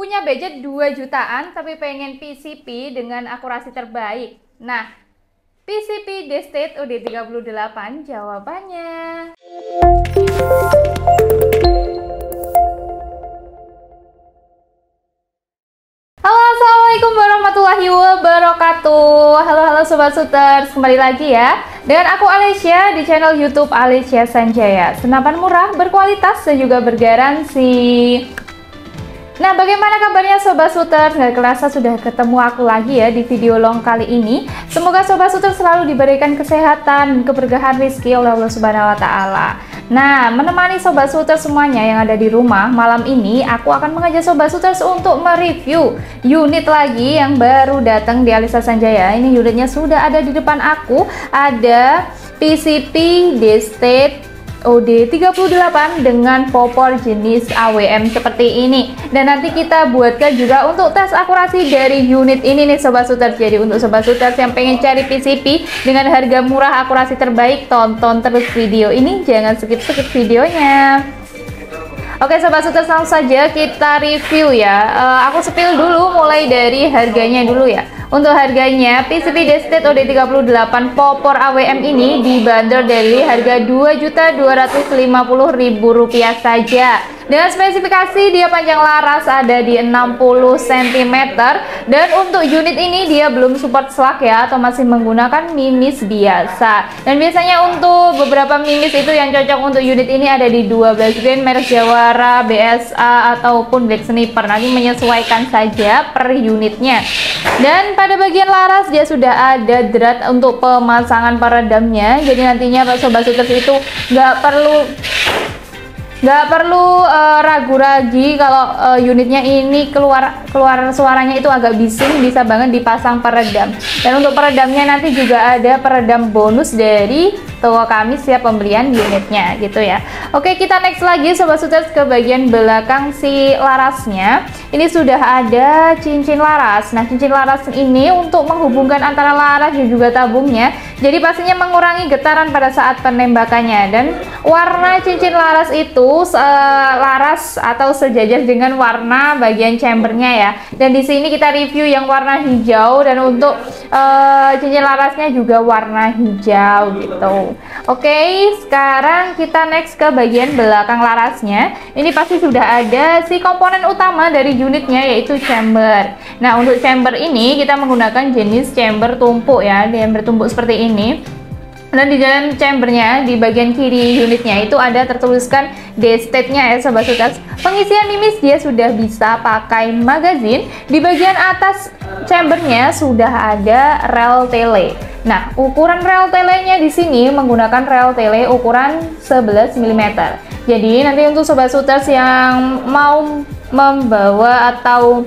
punya budget 2 jutaan tapi pengen PCP dengan akurasi terbaik. Nah, PCP Destate OD38 jawabannya. Halo, assalamualaikum warahmatullahi wabarakatuh. Halo Sobat Shooters, kembali lagi ya dengan aku Alesya di channel YouTube Alesya Sanjaya. Senapan murah, berkualitas dan juga bergaransi. Nah, bagaimana kabarnya Sobat Shooters? Nggak kerasa sudah ketemu aku lagi ya di video long kali ini. Semoga Sobat Shooters selalu diberikan kesehatan dan keberkahan rezeki oleh Allah Subhanahu wa Ta'ala. Nah, menemani Sobat Shooters semuanya yang ada di rumah, malam ini aku akan mengajak Sobat Shooters untuk mereview unit lagi yang baru datang di Alesya Sanjaya. Ini unitnya sudah ada di depan aku, ada PCP Destate OD38 dengan popor jenis AWM seperti ini. Dan nanti kita buatkan juga untuk tes akurasi dari unit ini nih Sobat Shooters. Jadi untuk Sobat Shooters yang pengen cari PCP dengan harga murah akurasi terbaik, tonton terus video ini, jangan skip-skip videonya. Oke Sobat Shooters, langsung saja kita review ya. Aku spill dulu mulai dari harganya dulu ya. Untuk harganya PCP Destate OD38 popor AWM ini dibanderol dari harga Rp2.250.000 saja. Dengan spesifikasi dia panjang laras ada di 60 cm, dan untuk unit ini dia belum support slug ya, atau masih menggunakan mimis biasa. Dan biasanya untuk beberapa mimis itu yang cocok untuk unit ini ada di 12 grain merek Jawara, BSA ataupun Black Sniper. Nanti menyesuaikan saja per unitnya. Dan pada bagian laras dia sudah ada drat untuk pemasangan peredamnya. Jadi nantinya Sobat Shooters itu nggak perlu ragu lagi kalau unitnya ini keluar suaranya itu agak bising, bisa banget dipasang peredam. Dan untuk peredamnya nanti juga ada peredam bonus dari toko kami siap pembelian unitnya gitu ya. Oke, kita next lagi Sobat Shooters ke bagian belakang si larasnya. Ini sudah ada cincin laras. Nah, cincin laras ini untuk menghubungkan antara laras dan juga tabungnya. Jadi pastinya mengurangi getaran pada saat penembakannya. Dan warna cincin laras itu laras atau sejajar dengan warna bagian chambernya ya. Dan di sini kita review yang warna hijau, dan untuk cincin larasnya juga warna hijau gitu. Oke, sekarang kita next ke bagian belakang larasnya. Ini pasti sudah ada si komponen utama dari unitnya, yaitu chamber. Nah, untuk chamber ini kita menggunakan jenis chamber tumpuk ya, chamber tumpuk seperti ini. Dan di dalam chambernya, di bagian kiri unitnya itu ada tertuliskan Destate-nya ya Sobat Shooters. Pengisian mimis dia sudah bisa pakai magazine. Di bagian atas chambernya sudah ada rel tele. Nah, ukuran rel telenya di sini menggunakan rel tele ukuran 11 mm. Jadi nanti untuk Sobat Shooters yang mau membawa atau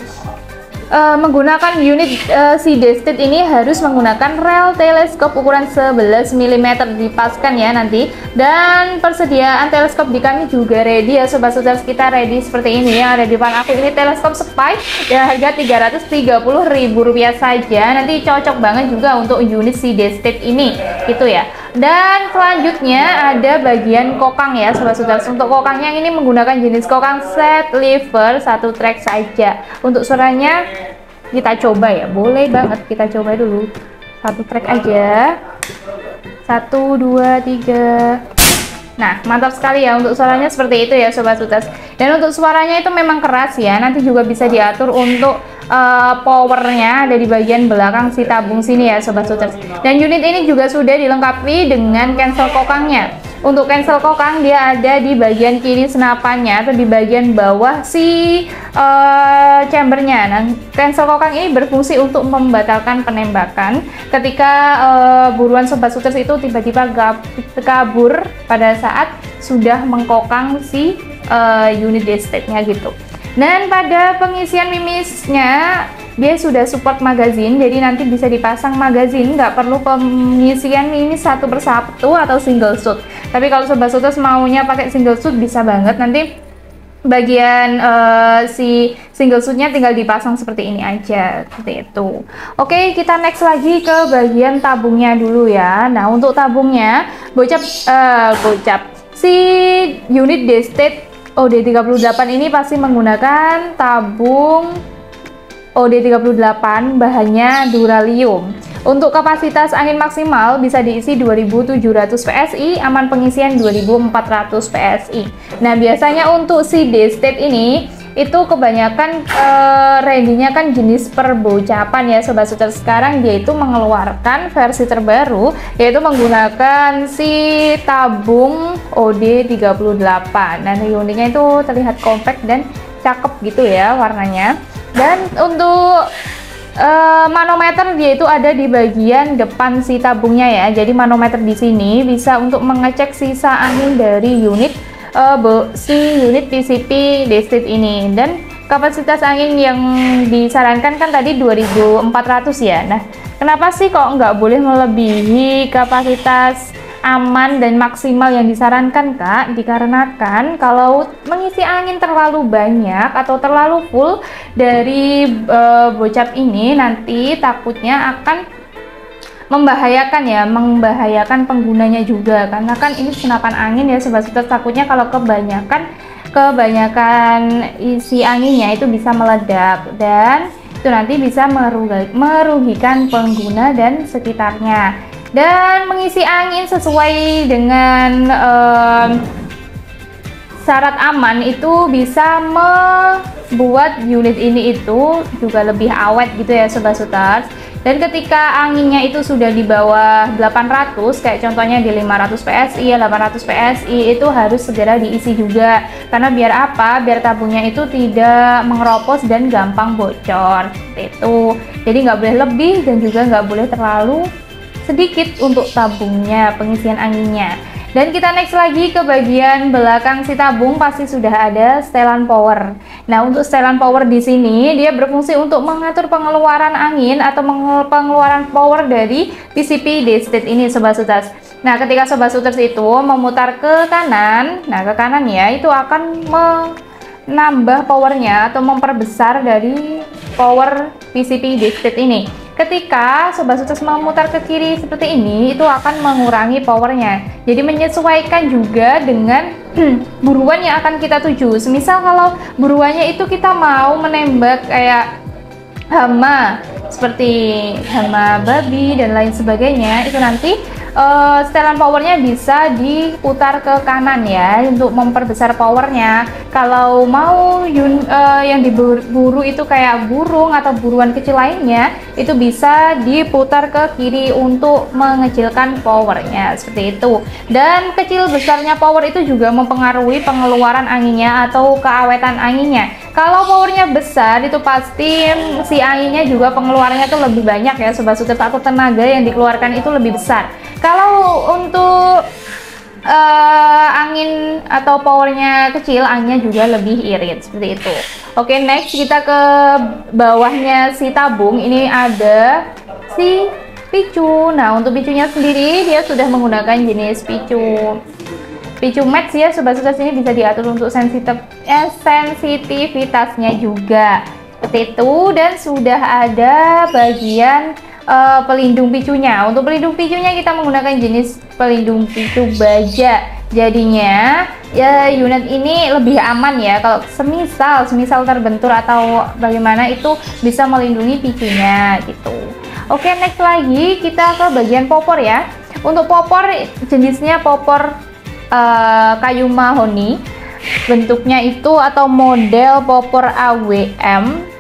menggunakan unit si Destate ini harus menggunakan rel teleskop ukuran 11 mm dipaskan ya nanti. Dan persediaan teleskop di kami juga ready ya Sobat Shooters. Kita ready seperti ini ya, ada di depan aku. Ini teleskop Spy ya, harga Rp330.000 saja. Nanti cocok banget juga untuk unit si Destate ini gitu ya. Dan selanjutnya ada bagian kokang ya Sobat Shooters. Untuk kokangnya ini menggunakan jenis kokang set lever 1 track saja. Untuk suaranya kita coba ya, boleh banget kita coba dulu 1 track aja. 1, 2, 3. Nah, mantap sekali ya untuk suaranya seperti itu ya Sobat Shooters. Dan untuk suaranya itu memang keras ya, nanti juga bisa diatur untuk powernya ada di bagian belakang si tabung sini ya Sobat Shooters. Dan unit ini juga sudah dilengkapi dengan cancel kokangnya. Untuk cancel kokang dia ada di bagian kiri senapannya atau di bagian bawah si chambernya. Nah, cancel kokang ini berfungsi untuk membatalkan penembakan ketika buruan Sobat Shooters itu tiba-tiba kabur pada saat sudah mengkokang si unit Destate-nya gitu. Dan pada pengisian mimisnya dia sudah support magazine, jadi nanti bisa dipasang magazine, nggak perlu pengisian mimis satu persatu atau single shoot. Tapi kalau Sobat Shooters maunya pakai single shoot bisa banget, nanti bagian si single shootnya tinggal dipasang seperti ini aja, seperti itu. Oke, kita next lagi ke bagian tabungnya dulu ya. Nah, untuk tabungnya bocap si unit Destate OD38 ini pasti menggunakan tabung OD38, bahannya duralium. Untuk kapasitas angin maksimal bisa diisi 2700 PSI, aman pengisian 2400 PSI. Nah, biasanya untuk si D-State ini itu kebanyakan ready-nya kan jenis perbocapan ya Sobat Shooter. Sekarang dia itu mengeluarkan versi terbaru, yaitu menggunakan si tabung OD38. Nah, unitnya itu terlihat compact dan cakep gitu ya warnanya. Dan untuk manometer dia itu ada di bagian depan si tabungnya ya. Jadi manometer di sini bisa untuk mengecek sisa angin dari unit unit PCP D-State ini. Dan kapasitas angin yang disarankan kan tadi 2400 ya. Nah, kenapa sih kok nggak boleh melebihi kapasitas aman dan maksimal yang disarankan Kak? Dikarenakan kalau mengisi angin terlalu banyak atau terlalu full dari bocap ini, nanti takutnya akan membahayakan penggunanya juga, karena kan ini senapan angin ya Sobat Shooter. Takutnya kalau kebanyakan isi anginnya itu bisa meledak, dan itu nanti bisa merugikan pengguna dan sekitarnya. Dan mengisi angin sesuai dengan syarat aman itu bisa membuat unit ini itu juga lebih awet gitu ya Sobat Shooter. Dan ketika anginnya itu sudah di bawah 800, kayak contohnya di 500 PSI, 800 PSI, itu harus segera diisi juga. Karena biar apa? Biar tabungnya itu tidak mengeropos dan gampang bocor. Seperti itu. Jadi nggak boleh lebih dan juga nggak boleh terlalu sedikit untuk tabungnya, pengisian anginnya. Dan kita next lagi ke bagian belakang si tabung, pasti sudah ada setelan power. Nah, untuk setelan power di sini dia berfungsi untuk mengatur pengeluaran angin atau pengeluaran power dari PCP D-State ini Sobat Shooter. Nah, ketika Sobat Shooter itu memutar ke kanan, nah ke kanan ya, itu akan menambah powernya atau memperbesar dari power PCP D-State ini. Ketika Sobat Shooter memutar ke kiri seperti ini, itu akan mengurangi powernya. Jadi menyesuaikan juga dengan buruan yang akan kita tuju. Semisal kalau buruannya itu kita mau menembak kayak hama, seperti hama babi dan lain sebagainya, itu nanti setelan powernya bisa diputar ke kanan ya, untuk memperbesar powernya. Kalau mau yang diburu itu kayak burung atau buruan kecil lainnya, itu bisa diputar ke kiri untuk mengecilkan powernya, seperti itu. Dan kecil besarnya power itu juga mempengaruhi pengeluaran anginnya atau keawetan anginnya. Kalau powernya besar, itu pasti si anginnya juga pengeluarannya tuh lebih banyak ya Sobat Shooter, atau tenaga yang dikeluarkan itu lebih besar. Kalau untuk angin atau powernya kecil, anginnya juga lebih irit, seperti itu. Oke, next kita ke bawahnya si tabung. Ini ada si picu. Nah, untuk picunya sendiri dia sudah menggunakan jenis picu max ya Sobat Shooter. Ini bisa diatur untuk sensitivitasnya juga, seperti itu. Dan sudah ada bagian pelindung picunya. Untuk pelindung picunya kita menggunakan jenis pelindung picu baja. Jadinya ya unit ini lebih aman ya, kalau semisal terbentur atau bagaimana, itu bisa melindungi picunya gitu. Oke, next lagi kita ke bagian popor ya. Untuk popor jenisnya popor kayu mahoni. Bentuknya itu atau model popor AWM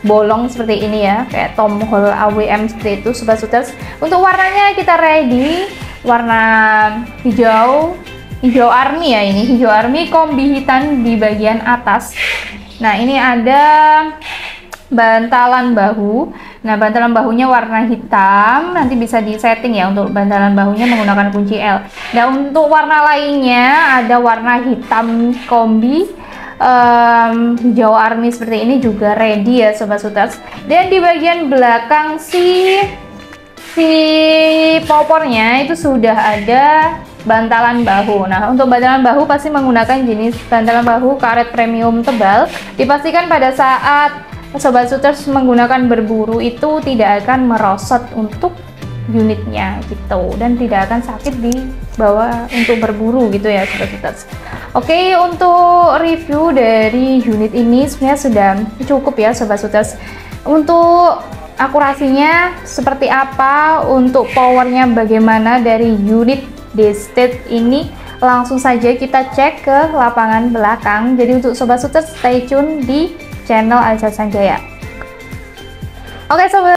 bolong seperti ini ya, kayak tomahawk AWM seperti itu Sobat Shooter. Untuk warnanya kita ready warna hijau army ya, ini hijau army kombi hitam di bagian atas. Nah, ini ada bantalan bahu. Nah, bantalan bahunya warna hitam, nanti bisa disetting ya untuk bantalan bahunya menggunakan kunci L. Dan untuk warna lainnya ada warna hitam kombi, hijau army seperti ini juga ready ya Sobat Shooter. Dan di bagian belakang si popornya itu sudah ada bantalan bahu. Nah, untuk bantalan bahu pasti menggunakan jenis bantalan bahu karet premium tebal. Dipastikan pada saat Sobat Shooter menggunakan berburu itu tidak akan merosot untuk unitnya gitu, dan tidak akan sakit di bawah untuk berburu gitu ya Sobat Suiters. Oke, untuk review dari unit ini sebenarnya sudah cukup ya Sobat Suiters. Untuk akurasinya seperti apa, untuk powernya bagaimana dari unit D-State ini, langsung saja kita cek ke lapangan belakang. Jadi untuk Sobat Suiters stay tune di channel Alisa Sanjaya. Oke Sobat,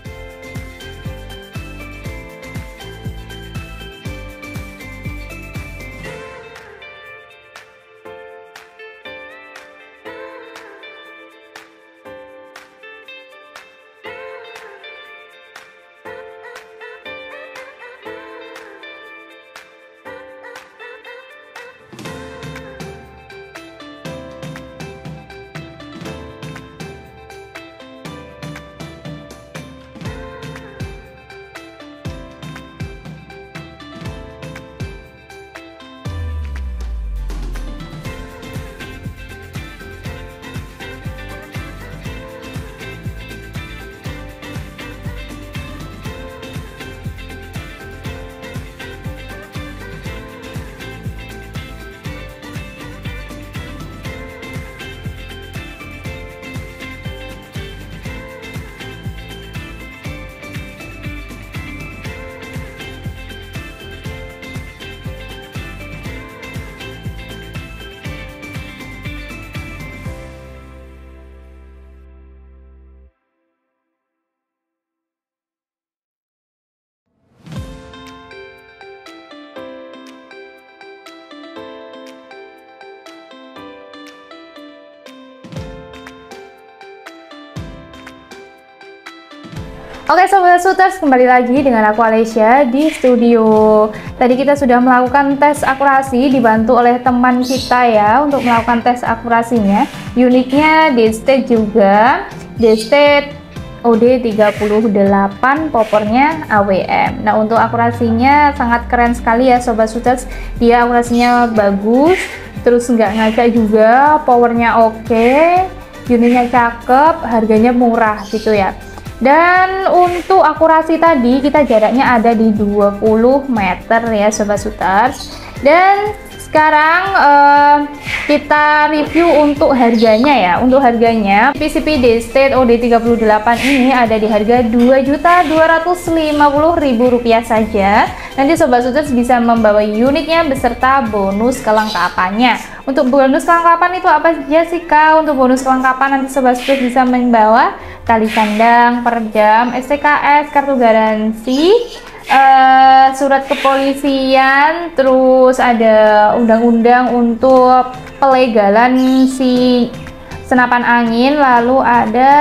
oke Sobat Suiters, kembali lagi dengan aku Alesya di studio. Tadi kita sudah melakukan tes akurasi dibantu oleh teman kita ya untuk melakukan tes akurasinya. Unitnya D-State juga, D-State OD38, popornya AWM. Nah untuk akurasinya sangat keren sekali ya Sobat Suiters. Dia akurasinya bagus, terus nggak ngaca juga, powernya oke, unitnya cakep, harganya murah gitu ya. Dan untuk akurasi tadi kita jaraknya ada di 20 meter ya Sobat Suiters. Dan sekarang kita review untuk harganya ya. Untuk harganya PCP D-State OD38 ini ada di harga Rp2.250.000 saja. Nanti Sobat Suiters bisa membawa unitnya beserta bonus kelengkapannya. Untuk bonus kelengkapan itu apa saja sih Kak? Untuk bonus kelengkapan nanti Sobat Suiters bisa membawa tali sandang, peredam, STKS, kartu garansi, surat kepolisian, terus ada undang-undang untuk pelegalan si senapan angin, lalu ada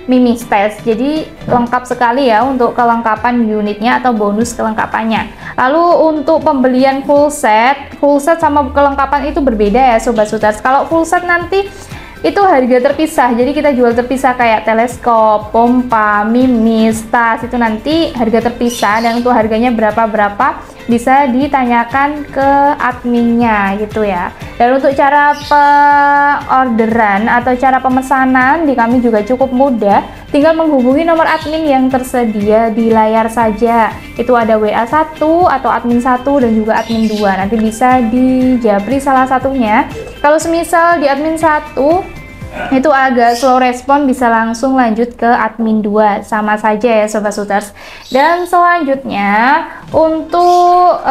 mimis tes. Jadi lengkap sekali ya untuk kelengkapan unitnya atau bonus kelengkapannya. Lalu untuk pembelian full set sama kelengkapan itu berbeda ya Sobat Suiters. Kalau full set nanti itu harga terpisah, jadi kita jual terpisah kayak teleskop, pompa, mimis, tas, itu nanti harga terpisah. Dan untuk harganya berapa bisa ditanyakan ke adminnya gitu ya. Dan untuk cara orderan atau cara pemesanan di kami juga cukup mudah, tinggal menghubungi nomor admin yang tersedia di layar saja. Itu ada WA 1 atau admin 1 dan juga admin 2, nanti bisa dijabri salah satunya. Kalau semisal di admin 1 itu agak slow respon, bisa langsung lanjut ke admin 2, sama saja ya Sobat Suiters. Dan selanjutnya untuk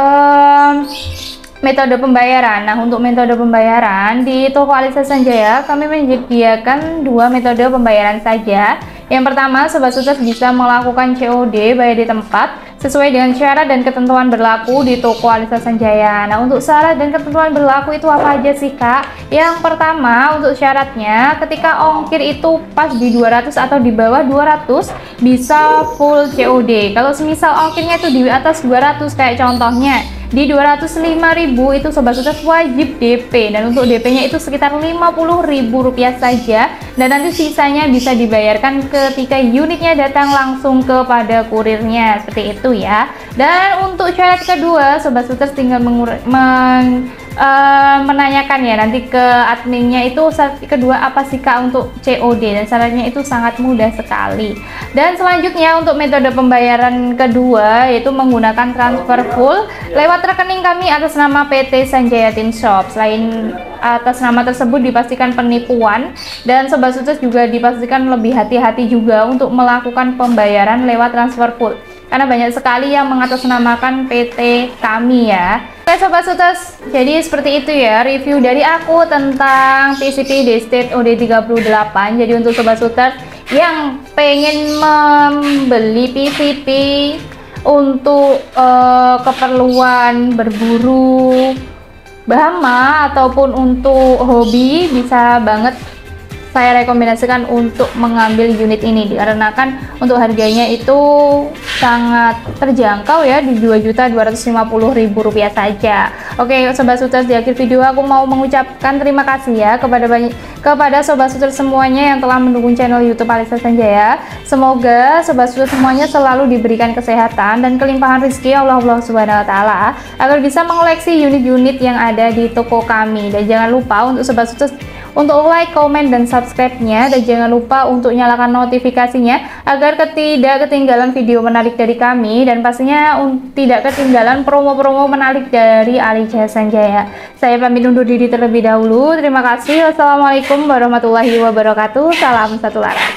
metode pembayaran. Nah untuk metode pembayaran di toko Alisa Sanjaya kami menyediakan 2 metode pembayaran saja. Yang pertama, Sobat Suiters bisa melakukan COD bayar di tempat sesuai dengan syarat dan ketentuan berlaku di toko Alisa Sanjaya. Nah untuk syarat dan ketentuan berlaku itu apa aja sih Kak? Yang pertama, untuk syaratnya ketika ongkir itu pas di 200 atau di bawah 200 bisa full COD. Kalau semisal ongkirnya itu di atas 200 kayak contohnya di 205.000 itu Sobat Suiters wajib DP, dan untuk DP-nya itu sekitar Rp50.000 saja, dan nanti sisanya bisa dibayarkan ketika unitnya datang langsung kepada kurirnya, seperti itu ya. Dan untuk syarat kedua, Sobat Suiters tinggal menanyakan ya nanti ke adminnya itu syarat kedua apa sih Kak untuk COD, dan syaratnya itu sangat mudah sekali. Dan selanjutnya untuk metode pembayaran kedua yaitu menggunakan transfer full lewat rekening kami atas nama PT Sanjaya Tin Shop. Selain atas nama tersebut dipastikan penipuan, dan Sobat Sukses juga dipastikan lebih hati-hati juga untuk melakukan pembayaran lewat transfer full, karena banyak sekali yang mengatasnamakan PT kami ya. Oke Sobat Sukses, jadi seperti itu ya review dari aku tentang PCP Daystate OD38. Jadi untuk Sobat Sukses yang pengen membeli PCP untuk keperluan berburu bahama ataupun untuk hobi, bisa banget saya rekomendasikan untuk mengambil unit ini, dikarenakan untuk harganya itu sangat terjangkau ya, di Rp2.250.000 saja. Oke Sobat Sukses, di akhir video aku mau mengucapkan terima kasih ya kepada Sobat Sukses semuanya yang telah mendukung channel YouTube Alisa Sanjaya. Semoga Sobat Sukses semuanya selalu diberikan kesehatan dan kelimpahan rezeki Allah Subhanahu wa taala agar bisa mengoleksi unit-unit yang ada di toko kami. Dan jangan lupa untuk Sobat Sukses untuk like, komen, dan subscribe-nya, dan jangan lupa untuk nyalakan notifikasinya agar tidak ketinggalan video menarik dari kami, dan pastinya tidak ketinggalan promo-promo menarik dari Alisa Sanjaya. Saya pamit undur diri terlebih dahulu. Terima kasih. Wassalamualaikum warahmatullahi wabarakatuh. Salam satu laras.